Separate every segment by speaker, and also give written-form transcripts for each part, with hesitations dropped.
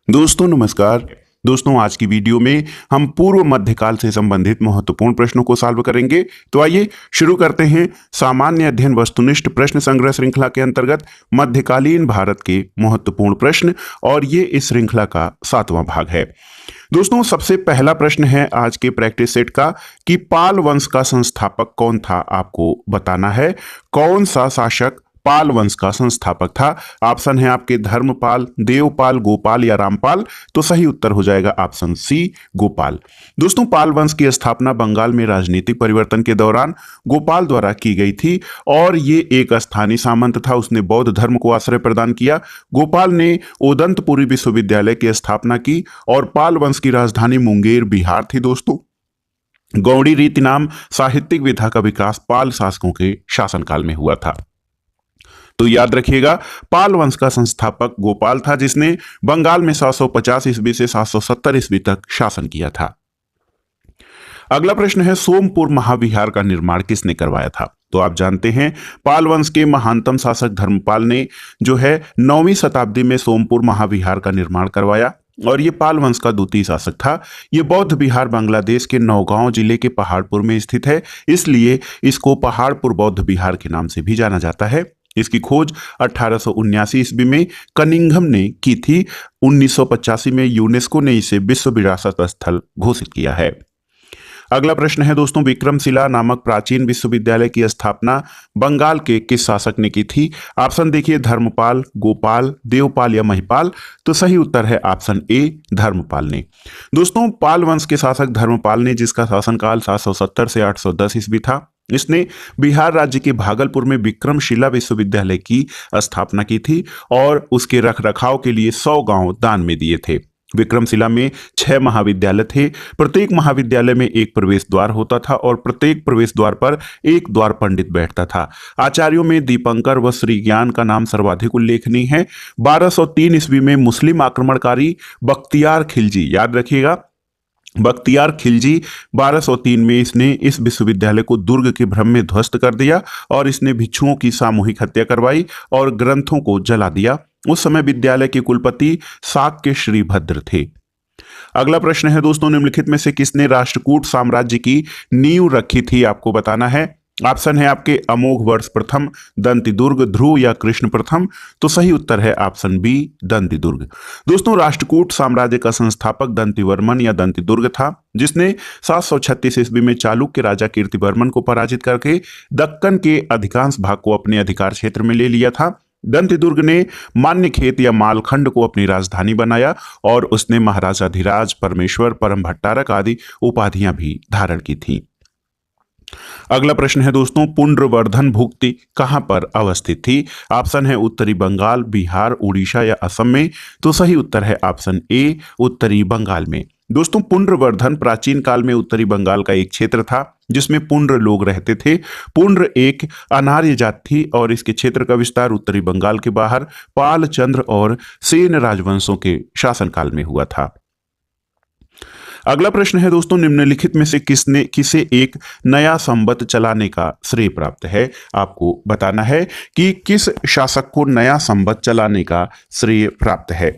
Speaker 1: दोस्तों नमस्कार। दोस्तों आज की वीडियो में हम पूर्व मध्यकाल से संबंधित महत्वपूर्ण प्रश्नों को सॉल्व करेंगे। तो आइए शुरू करते हैं। सामान्य अध्ययन वस्तुनिष्ठ प्रश्न संग्रह श्रृंखला के अंतर्गत मध्यकालीन भारत के महत्वपूर्ण प्रश्न, और ये इस श्रृंखला का 7वां भाग है। दोस्तों सबसे पहला प्रश्न है आज के प्रैक्टिस सेट का कि पाल वंश का संस्थापक कौन था, आपको बताना है। कौन सा शासक पाल वंश का संस्थापक था? ऑप्शन है आपके धर्मपाल, देवपाल, गोपाल या रामपाल। तो सही उत्तर हो जाएगा ऑप्शन सी, गोपाल। दोस्तों पाल वंश की स्थापना बंगाल में राजनीतिक परिवर्तन के दौरान गोपाल द्वारा की गई थी, और ये एक स्थानीय सामंत था। उसने बौद्ध धर्म को आश्रय प्रदान किया। गोपाल ने ओदंतपुरी विश्वविद्यालय की स्थापना की, और पाल वंश की राजधानी मुंगेर बिहार थी। दोस्तों गौड़ी रीति नाम साहित्यिक विधा का विकास पाल शासकों के शासनकाल में हुआ था। तो याद रखिएगा, पाल वंश का संस्थापक गोपाल था, जिसने बंगाल में 750 ईस्वी से 770 ईस्वी तक शासन किया था। अगला प्रश्न है, सोमपुर महाविहार का निर्माण किसने करवाया था? तो आप जानते हैं पाल वंश के महानतम शासक धर्मपाल ने जो है 9वीं शताब्दी में सोमपुर महाविहार का निर्माण करवाया, और ये पाल वंश का द्वितीय शासक था। ये बौद्ध विहार बांग्लादेश के नौगांव जिले के पहाड़पुर में स्थित है, इसलिए इसको पहाड़पुर बौद्ध विहार के नाम से भी जाना जाता है। इसकी खोज 1879 ईस्वी में कनिंघम ने की थी। 1985 में यूनेस्को ने इसे विश्व विरासत स्थल घोषित किया है। अगला प्रश्न है दोस्तों, विक्रमशिला नामक प्राचीन विश्वविद्यालय की स्थापना बंगाल के किस शासक ने की थी? ऑप्शन देखिए, धर्मपाल, गोपाल, देवपाल या महिपाल। तो सही उत्तर है ऑप्शन ए, धर्मपाल ने। दोस्तों पाल वंश के शासक धर्मपाल ने, जिसका शासनकाल 770 से 810 ईस्वी था, इसने बिहार राज्य के भागलपुर में विक्रमशिला विश्वविद्यालय की स्थापना की थी, और उसके रखरखाव के लिए 100 गांव दान में दिए थे। विक्रमशिला में 6 महाविद्यालय थे। प्रत्येक महाविद्यालय में एक प्रवेश द्वार होता था, और प्रत्येक प्रवेश द्वार पर एक द्वार पंडित बैठता था। आचार्यों में दीपंकर व श्रीज्ञान का नाम सर्वाधिक उल्लेखनीय है। 1203 ईस्वी में मुस्लिम आक्रमणकारी बख्तियार खिलजी, याद रखिएगा बख्तियार खिलजी, 1203 में इसने इस विश्वविद्यालय को दुर्ग के भ्रम में ध्वस्त कर दिया, और इसने भिक्षुओं की सामूहिक हत्या करवाई और ग्रंथों को जला दिया। उस समय विद्यालय के कुलपति शाक्य श्रीभद्र थे। अगला प्रश्न है दोस्तों, निम्नलिखित में से किसने राष्ट्रकूट साम्राज्य की नींव रखी थी? आपको बताना है। ऑप्शन है आपके अमोघ वर्ष प्रथम, दंतिदुर्ग, ध्रुव या कृष्ण प्रथम। तो सही उत्तर है ऑप्शन बी, दंतिदुर्ग। दोस्तों राष्ट्रकूट साम्राज्य का संस्थापक दंतिवर्मन या दंतिदुर्ग था, जिसने 736 ईस्वी में चालुक्य राजा कीर्तिवर्मन को पराजित करके दक्कन के अधिकांश भाग को अपने अधिकार क्षेत्र में ले लिया था। दंतिदुर्ग ने मान्यखेत या मालखंड को अपनी राजधानी बनाया, और उसने महाराजाधिराज, परमेश्वर, परम भट्टारक आदि उपाधियां भी धारण की थीं। अगला प्रश्न है दोस्तों, पुंड्रवर्धन भुक्ति कहां पर अवस्थित थी? ऑप्शन है उत्तरी बंगाल, बिहार, उड़ीसा या असम में। तो सही उत्तर है ऑप्शन ए, उत्तरी बंगाल में। दोस्तों पुंड्रवर्धन प्राचीन काल में उत्तरी बंगाल का एक क्षेत्र था, जिसमें पुंड्र लोग रहते थे। पुंड्र एक अनार्य जाति थी, और इसके क्षेत्र का विस्तार उत्तरी बंगाल के बाहर पाल, चंद्र और सेन राजवंशों के शासनकाल में हुआ था। अगला प्रश्न है दोस्तों, निम्नलिखित में से किसे एक नया संवत चलाने का श्रेय प्राप्त है? आपको बताना है कि किस शासक को नया संवत चलाने का श्रेय प्राप्त है।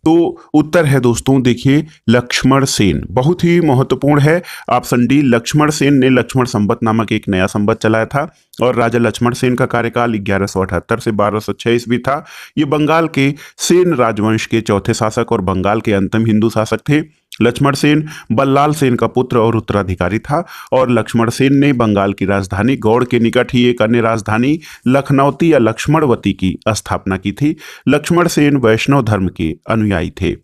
Speaker 1: तो उत्तर है दोस्तों देखिए, लक्ष्मण सेन। बहुत ही महत्वपूर्ण है ऑप्शन डी, लक्ष्मण सेन ने लक्ष्मण संवत नामक एक नया संवत चलाया था, और राजा लक्ष्मण सेन का कार्यकाल 1178 से 1206 ईस्वी था। ये बंगाल के सेन राजवंश के चौथे शासक और बंगाल के अंतिम हिंदू शासक थे। लक्ष्मण सेन बल्लाल सेन का पुत्र और उत्तराधिकारी था, और लक्ष्मण सेन ने बंगाल की राजधानी गौड़ के निकट ही एक अन्य राजधानी लखनौती या लक्ष्मणवती की स्थापना की थी। लक्ष्मण सेन वैष्णव धर्म के अनुयायी थे।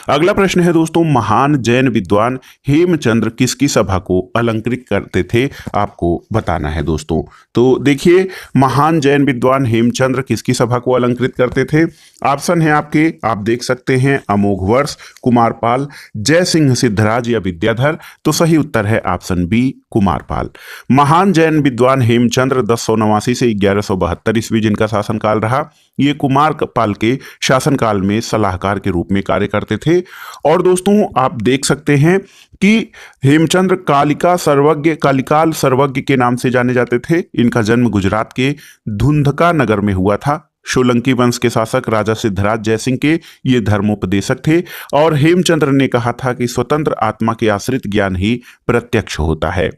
Speaker 1: अगला प्रश्न है दोस्तों, महान जैन विद्वान हेमचंद्र किसकी सभा को अलंकृत करते थे? आपको बताना है दोस्तों। तो देखिए, महान जैन विद्वान हेमचंद्र किसकी सभा को अलंकृत करते थे? ऑप्शन है आपके, आप देख सकते हैं, अमोघ वर्ष, कुमारपाल, जय सिंह सिद्धराज या विद्याधर। तो सही उत्तर है ऑप्शन बी, कुमारपाल। महान जैन विद्वान हेमचंद्र 1089 से 1172 ईस्वी जिनका शासनकाल रहा, ये कुमारपाल के शासनकाल में सलाहकार के रूप में कार्य करते थे। और दोस्तों आप देख सकते हैं कि हेमचंद्र कालिकाल सर्वज्ञ के नाम से जाने जाते थे। इनका जन्म गुजरात के धुंधका नगर में हुआ था। सोलंकी वंश के शासक राजा सिद्धराज जयसिंह के ये धर्मोपदेशक थे। और हेमचंद्र ने कहा था कि स्वतंत्र आत्मा के आश्रित ज्ञान ही प्रत्यक्ष होता है।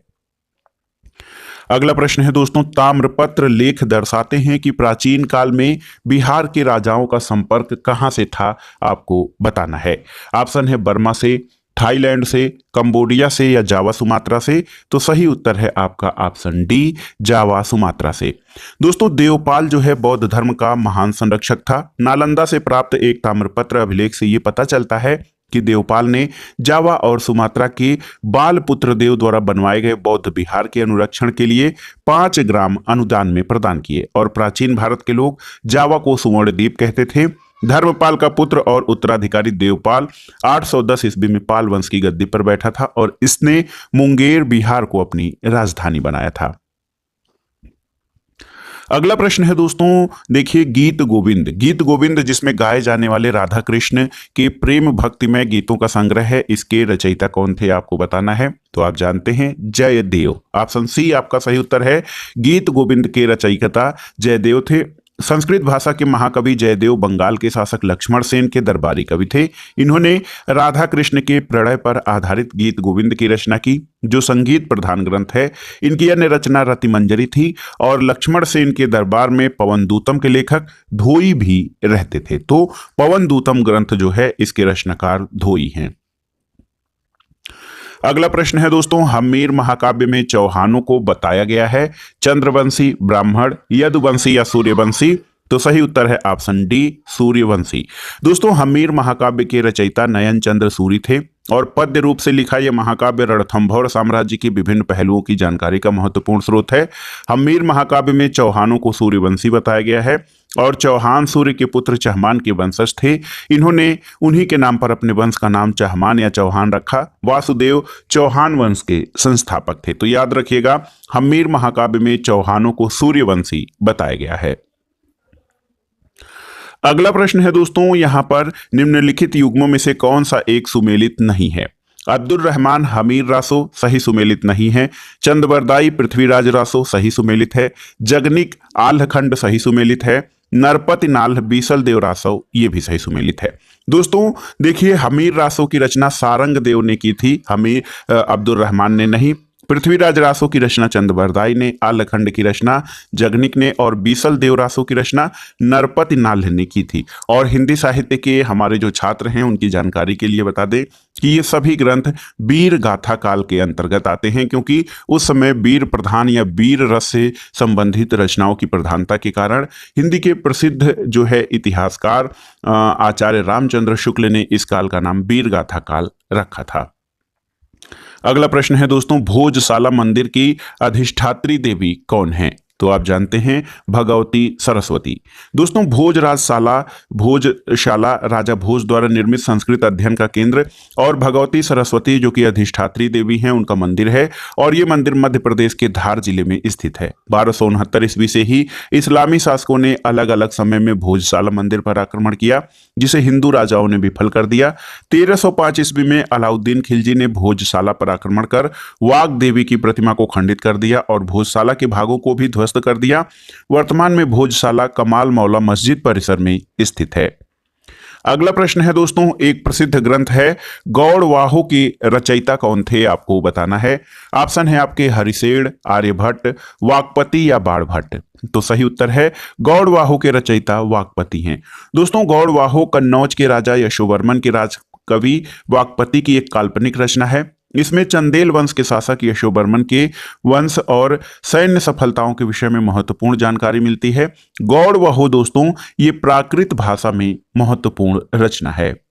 Speaker 1: अगला प्रश्न है दोस्तों, ताम्रपत्र लेख दर्शाते हैं कि प्राचीन काल में बिहार के राजाओं का संपर्क कहां से था, आपको बताना है। ऑप्शन है बर्मा से, थाईलैंड से, कंबोडिया से या जावा सुमात्रा से। तो सही उत्तर है आपका ऑप्शन डी, जावा सुमात्रा से। दोस्तों, देवपाल जो है बौद्ध धर्म का महान संरक्षक था। नालंदा से प्राप्त एक ताम्रपत्र अभिलेख से ये पता चलता है कि देवपाल ने जावा और सुमात्रा के बाल पुत्र देव द्वारा बनवाए गए बौद्ध विहार के अनुरक्षण के लिए 5 ग्राम अनुदान में प्रदान किए। और प्राचीन भारत के लोग जावा को सुवर्णद्वीप कहते थे। धर्मपाल का पुत्र और उत्तराधिकारी देवपाल 810 ईस्वी में पाल वंश की गद्दी पर बैठा था और इसने मुंगेर बिहार को अपनी राजधानी बनाया था। अगला प्रश्न है दोस्तों, देखिए गीत गोविंद। गीत गोविंद जिसमें गाए जाने वाले राधा कृष्ण के प्रेम भक्तिमय गीतों का संग्रह है, इसके रचयिता कौन थे आपको बताना है। तो आप जानते हैं जयदेव। ऑप्शन सी आपका सही उत्तर है। गीत गोविंद के रचयिता जयदेव थे। संस्कृत भाषा के महाकवि जयदेव बंगाल के शासक लक्ष्मण सेन के दरबारी कवि थे। इन्होंने राधा कृष्ण के प्रणय पर आधारित गीत गोविंद की रचना की, जो संगीत प्रधान ग्रंथ है। इनकी अन्य रचना रतिमंजरी थी और लक्ष्मण सेन के दरबार में पवन दूतम के लेखक धोई भी रहते थे। तो पवन दूतम ग्रंथ जो है इसके रचनाकार धोई हैं। अगला प्रश्न है दोस्तों, हम्मीर महाकाव्य में चौहानों को बताया गया है चंद्रवंशी, ब्राह्मण, यदुवंशी या सूर्यवंशी। तो सही उत्तर है ऑप्शन डी, सूर्यवंशी। दोस्तों, हम्मीर महाकाव्य के रचयिता नयन चंद्र सूरी थे और पद्य रूप से लिखा यह महाकाव्य रणथंभौर साम्राज्य की विभिन्न पहलुओं की जानकारी का महत्वपूर्ण स्रोत है। हम्मीर महाकाव्य में चौहानों को सूर्यवंशी बताया गया है और चौहान सूर्य के पुत्र चहमान के वंशज थे। इन्होंने उन्हीं के नाम पर अपने वंश का नाम चहमान या चौहान रखा। वासुदेव चौहान वंश के संस्थापक थे। तो याद रखिएगा, हम्मीर महाकाव्य में चौहानों को सूर्यवंशी बताया गया है। अगला प्रश्न है दोस्तों, यहां पर निम्नलिखित युग्मों में से कौन सा एक सुमेलित नहीं है। अब्दुल रहमान हमीर रासो सही सुमेलित नहीं है। चंदबरदाई पृथ्वीराज रासो सही सुमेलित है। जगनिक आल्हखंड सही सुमेलित है। नरपति नाल्ह बीसल देव रासो ये भी सही सुमेलित है। दोस्तों देखिए, हमीर रासो की रचना सारंग देव ने की थी, हमीर अब्दुल रहमान ने नहीं। पृथ्वीराज रासो की रचना चंदबरदाई ने, आल्हखंड की रचना जगनिक ने और बीसल देव रासो की रचना नरपति नाल्ह ने की थी। और हिंदी साहित्य के हमारे जो छात्र हैं उनकी जानकारी के लिए बता दें कि ये सभी ग्रंथ वीर गाथा काल के अंतर्गत आते हैं, क्योंकि उस समय वीर प्रधान या वीर रस से संबंधित रचनाओं की प्रधानता के कारण हिंदी के प्रसिद्ध जो है इतिहासकार आचार्य रामचंद्र शुक्ल ने इस काल का नाम वीर गाथा काल रखा था। अगला प्रश्न है दोस्तों, भोजशाला मंदिर की अधिष्ठात्री देवी कौन है। तो आप जानते हैं भगवती सरस्वती। दोस्तों भोजशाला राजा भोज द्वारा निर्मित संस्कृत अध्ययन का केंद्र और भगवती सरस्वती जो कि अधिष्ठात्री देवी हैं उनका मंदिर है और ये मंदिर मध्य प्रदेश के धार जिले में स्थित है। 1269 ईस्वी से ही इस्लामी शासकों ने अलग अलग समय में भोजशाला मंदिर पर आक्रमण किया, जिसे हिंदू राजाओं ने विफल कर दिया। 1305 ईस्वी में अलाउद्दीन खिलजी ने भोजशाला पर आक्रमण कर वाग देवी की प्रतिमा को खंडित कर दिया और भोजशाला के भागों को भी ध्वस्त कर दिया। वर्तमान में भोजशाला कमाल मौला मस्जिद परिसर में स्थित है। अगला प्रश्न है दोस्तों, एक प्रसिद्ध ग्रंथ है गौड़वाहो की रचयिता कौन थे, आपको बताना है। ऑप्शन है आपके हरिसेन, आर्यभट्ट, वाकपति या बाणभट्ट। तो सही उत्तर है गौड़वाहो के रचयिता वाकपति हैं। दोस्तों गौड़वाहो कन्नौज के राजा यशोवर्मन के राज कवि वाकपति की एक काल्पनिक रचना है। इसमें चंदेल वंश के शासक यशोवर्मन के वंश और सैन्य सफलताओं के विषय में महत्वपूर्ण जानकारी मिलती है। गौड़वाहो दोस्तों ये प्राकृत भाषा में महत्वपूर्ण रचना है।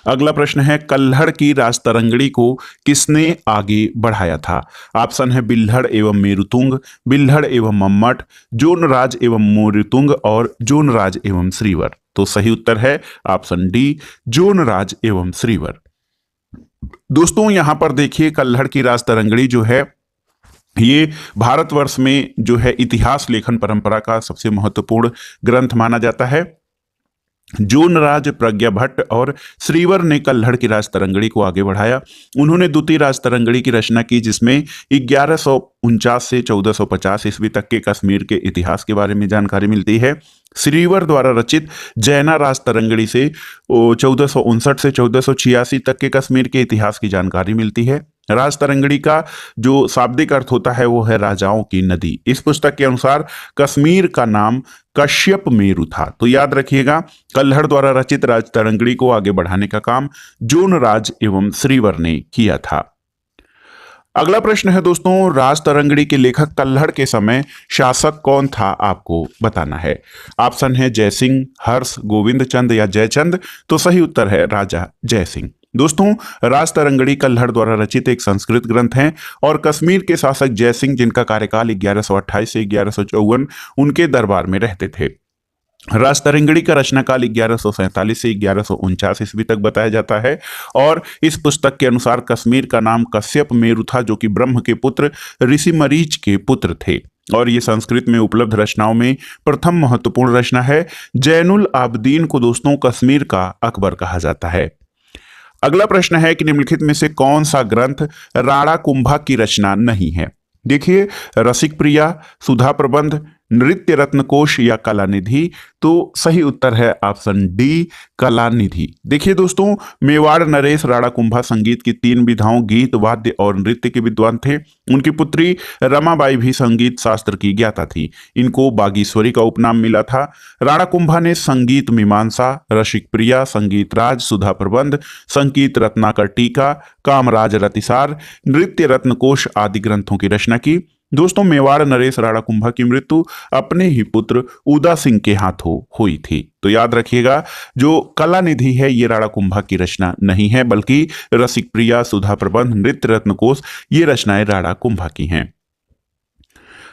Speaker 1: अगला प्रश्न है कल्हड़ की राजतरंगिणी को किसने आगे बढ़ाया था। ऑप्शन है बिल्हड़ एवं मेरुतुंग, बिल्हड़ एवं मम्मट, जोनराज एवं मोरुतुंग और जोनराज एवं श्रीवर। तो सही उत्तर है ऑप्शन डी, जोनराज एवं श्रीवर। दोस्तों यहां पर देखिए कल्हड़ की राजतरंगिणी जो है ये भारतवर्ष में जो है इतिहास लेखन परंपरा का सबसे महत्वपूर्ण ग्रंथ माना जाता है। जोनराज, प्रज्ञा भट्ट और श्रीवर ने कल्हड़ की राज तरंगड़ी को आगे बढ़ाया। उन्होंने द्वितीय राज तरंगड़ी की रचना की, जिसमें 1149 से 1450 ईस्वी तक के कश्मीर के इतिहास के बारे में जानकारी मिलती है। श्रीवर द्वारा रचित जैना राज तरंगड़ी से 1459 से 1486 तक के कश्मीर के इतिहास की जानकारी मिलती है। राज तरंगड़ी का जो शाब्दिक अर्थ होता है वो है राजाओं की नदी। इस पुस्तक के अनुसार कश्मीर का नाम कश्यप मेरु था। तो याद रखिएगा, कल्हड़ द्वारा रचित राज तरंगड़ी को आगे बढ़ाने का काम जोनराज एवं श्रीवर ने किया था। अगला प्रश्न है दोस्तों, राज तरंगड़ी के लेखक कल्हड़ के समय शासक कौन था, आपको बताना है। ऑप्शन है जयसिंह, हर्ष, गोविंद चंद या जयचंद। तो सही उत्तर है राजा जयसिंह। दोस्तों, राज तरंगड़ी कल्हड़ द्वारा रचित एक संस्कृत ग्रंथ है और कश्मीर के शासक जयसिंह, जिनका कार्यकाल 1128 से 1154, उनके दरबार में रहते थे। राज तरंगड़ी का रचनाकाल 1147 से 1149 ईस्वी तक बताया जाता है और इस पुस्तक के अनुसार कश्मीर का नाम कश्यप मेरु था, जो कि ब्रह्म के पुत्र ऋषि मरीच के पुत्र थे। और ये संस्कृत में उपलब्ध रचनाओं में प्रथम महत्वपूर्ण रचना है। जैनुल आबदीन को दोस्तों कश्मीर का अकबर कहा जाता है। अगला प्रश्न है कि निम्नलिखित में से कौन सा ग्रंथ राणा कुंभा की रचना नहीं है। देखिए, रसिक प्रिया, सुधा प्रबंध, नृत्य रत्नकोश या कलानिधि। तो सही उत्तर है ऑप्शन डी, कलानिधि। देखिए दोस्तों, मेवाड़ नरेश राणा कुंभा संगीत की 3 विधाओं गीत, वाद्य और नृत्य के विद्वान थे। उनकी पुत्री रमाबाई भी संगीत शास्त्र की ज्ञाता थी। इनको बागीश्वरी का उपनाम मिला था। राणा कुंभा ने संगीत मीमांसा, रसिक प्रिया, संगीत राज, सुधा प्रबंध, संगीत रत्नाकर टीका, कामराज रतिसार, नृत्य रत्नकोश आदि ग्रंथों की रचना की। दोस्तों, मेवाड़ नरेश राणा कुंभा की मृत्यु अपने ही पुत्र उदा सिंह के हाथों हुई थी। तो याद रखिएगा, जो कलानिधि है ये राणा कुंभा की रचना नहीं है, बल्कि रसिक प्रिया, सुधा प्रबंध, नृत्य रत्नकोश ये रचनाएं राणा कुंभा की हैं।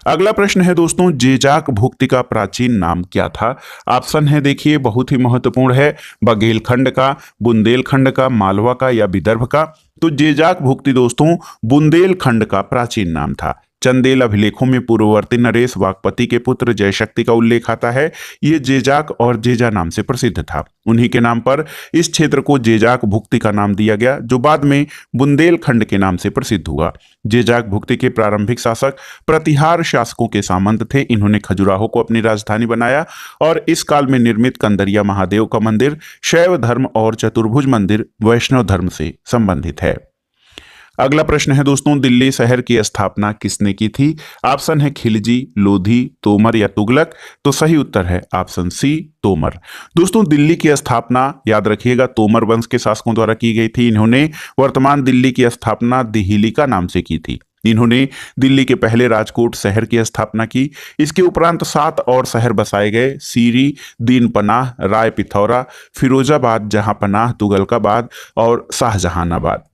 Speaker 1: अगला प्रश्न है दोस्तों, जेजाक भुक्ति का प्राचीन नाम क्या था। ऑप्शन है, देखिए बहुत ही महत्वपूर्ण है, बघेलखंड का, बुंदेलखंड का, मालवा का या विदर्भ का। तो जेजाक भुक्ति दोस्तों बुंदेलखंड का प्राचीन नाम था। चंदेल अभिलेखों में पूर्ववर्ती नरेश वाकपति के पुत्र जयशक्ति का उल्लेख आता है। ये जेजाक और जेजा नाम से प्रसिद्ध था। उन्हीं के नाम पर इस क्षेत्र को जेजाक भुक्ति का नाम दिया गया, जो बाद में बुंदेलखंड के नाम से प्रसिद्ध हुआ। जेजाक भुक्ति के प्रारंभिक शासक प्रतिहार शासकों के सामंत थे। इन्होंने खजुराहो को अपनी राजधानी बनाया और इस काल में निर्मित कंदरिया महादेव का मंदिर शैव धर्म और चतुर्भुज मंदिर वैष्णव धर्म से संबंधित है। अगला प्रश्न है दोस्तों, दिल्ली शहर की स्थापना किसने की थी। ऑप्शन है खिलजी, लोधी, तोमर या तुगलक। तो सही उत्तर है ऑप्शन सी, तोमर। दोस्तों, दिल्ली की स्थापना याद रखिएगा तोमर वंश के शासकों द्वारा की गई थी। इन्होंने वर्तमान दिल्ली की स्थापना दिहिलिका नाम से की थी। इन्होंने दिल्ली के पहले राजकोट शहर की स्थापना की। इसके उपरांत 7 और शहर बसाए गए, सीरी, दीनपनाह, राय पिथौरा, फिरोजाबाद, जहांपनाह, तुगलकाबाद और शाहजहानाबाद।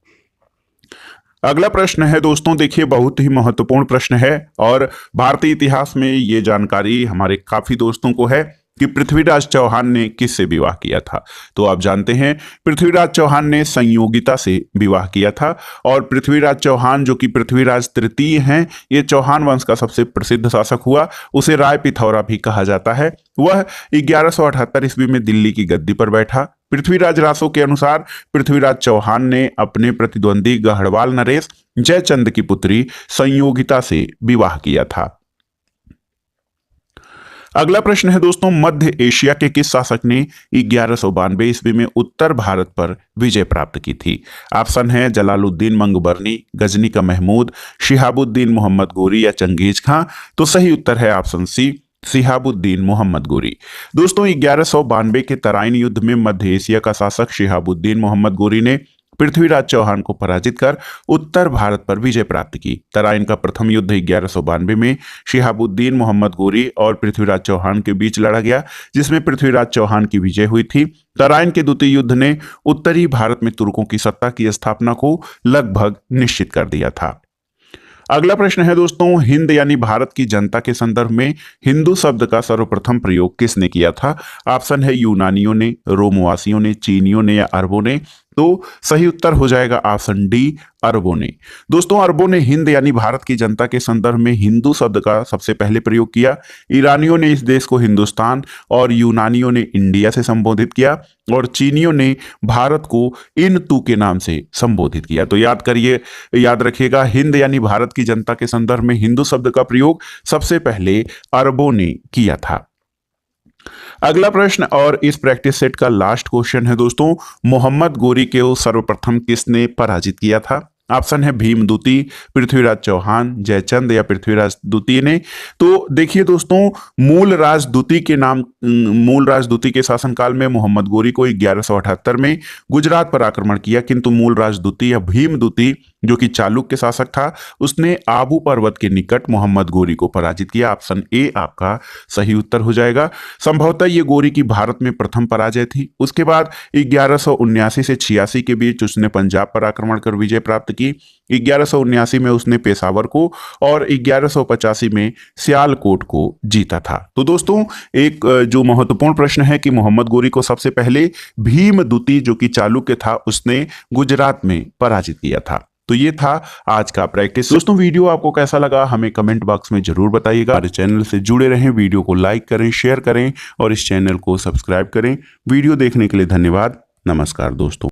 Speaker 1: अगला प्रश्न है दोस्तों, देखिए बहुत ही महत्वपूर्ण प्रश्न है और भारतीय इतिहास में ये जानकारी हमारे काफी दोस्तों को है कि पृथ्वीराज चौहान ने किससे विवाह किया था। तो आप जानते हैं पृथ्वीराज चौहान ने संयोगिता से विवाह किया था और पृथ्वीराज चौहान जो कि पृथ्वीराज तृतीय हैं, ये चौहान वंश का सबसे प्रसिद्ध शासक हुआ। उसे राय पिथौरा भी कहा जाता है। वह 1178 ईस्वी में दिल्ली की गद्दी पर बैठा। पृथ्वीराज रासो के अनुसार पृथ्वीराज चौहान ने अपने प्रतिद्वंदी गढ़वाल नरेश जयचंद की पुत्री संयोगिता से विवाह किया था। अगला प्रश्न है दोस्तों, मध्य एशिया के किस शासक ने 1192 ईस्वी में उत्तर भारत पर विजय प्राप्त की थी। ऑप्शन है जलालुद्दीन मंगबरनी, गजनी का महमूद, शिहाबुद्दीन मोहम्मद गोरी या चंगेज खां। तो सही उत्तर है ऑप्शन सी, शिहाबुद्दीन मोहम्मद गोरी। दोस्तों, 1192 के तराइन युद्ध में मध्य एशिया का शासक शिहाबुद्दीन मोहम्मद गोरी ने पृथ्वीराज चौहान को पराजित कर उत्तर भारत पर विजय प्राप्त की। तराइन का प्रथम युद्ध 1192 में शिहाबुद्दीन मोहम्मद गोरी और पृथ्वीराज चौहान के बीच लड़ा गया, जिसमें पृथ्वीराज चौहान की विजय हुई थी। तराइन के द्वितीय युद्ध ने उत्तरी भारत में तुर्कों की सत्ता की स्थापना को लगभग निश्चित कर दिया था। अगला प्रश्न है दोस्तों, हिंद यानी भारत की जनता के संदर्भ में हिंदू शब्द का सर्वप्रथम प्रयोग किसने किया था। ऑप्शन है यूनानियों ने, रोमवासियों ने, चीनियों ने या अरबों ने। तो सही उत्तर हो जाएगा ऑप्शन डी, अरबों ने। दोस्तों, अरबों ने हिंद यानी भारत की जनता के संदर्भ में हिंदू शब्द का सबसे पहले प्रयोग किया। ईरानियों ने इस देश को हिंदुस्तान और यूनानियों ने इंडिया से संबोधित किया और चीनियों ने भारत को इन तू के नाम से संबोधित किया। तो याद करिए, याद रखिएगा, हिंद यानी भारत की जनता के संदर्भ में हिंदू शब्द का प्रयोग सबसे पहले अरबों ने किया था। अगला प्रश्न और इस प्रैक्टिस सेट का लास्ट क्वेश्चन है दोस्तों, मोहम्मद गोरी को सर्वप्रथम किसने पराजित किया था? ऑप्शन है भीमदूती, पृथ्वीराज चौहान, जयचंद या पृथ्वीराज द्वितीय ने। तो देखिए दोस्तों, मूल राजदूती के शासनकाल में मोहम्मद गोरी को 1178 में गुजरात पर आक्रमण किया, किंतु मूल राजदूती या भीमदूती जो कि चालुक्य शासक था, उसने आबू पर्वत के निकट मोहम्मद गोरी को पराजित किया। ऑप्शन ए आपका सही उत्तर हो जाएगा। संभवतः ये गोरी की भारत में प्रथम पराजय थी। उसके बाद 1179 से 86 के बीच उसने पंजाब पर आक्रमण कर विजय प्राप्त की। 1179 में उसने पेशावर को और 1185 में सियालकोट को जीता था। तो दोस्तों, एक जो महत्वपूर्ण प्रश्न है कि मोहम्मद गोरी को सबसे पहले भीमदूती जो कि चालुक्य था, उसने गुजरात में पराजित किया था। तो ये था आज का प्रैक्टिस। दोस्तों, वीडियो आपको कैसा लगा हमें कमेंट बॉक्स में जरूर बताइएगा। हमारे चैनल से जुड़े रहें, वीडियो को लाइक करें, शेयर करें और इस चैनल को सब्सक्राइब करें। वीडियो देखने के लिए धन्यवाद। नमस्कार दोस्तों।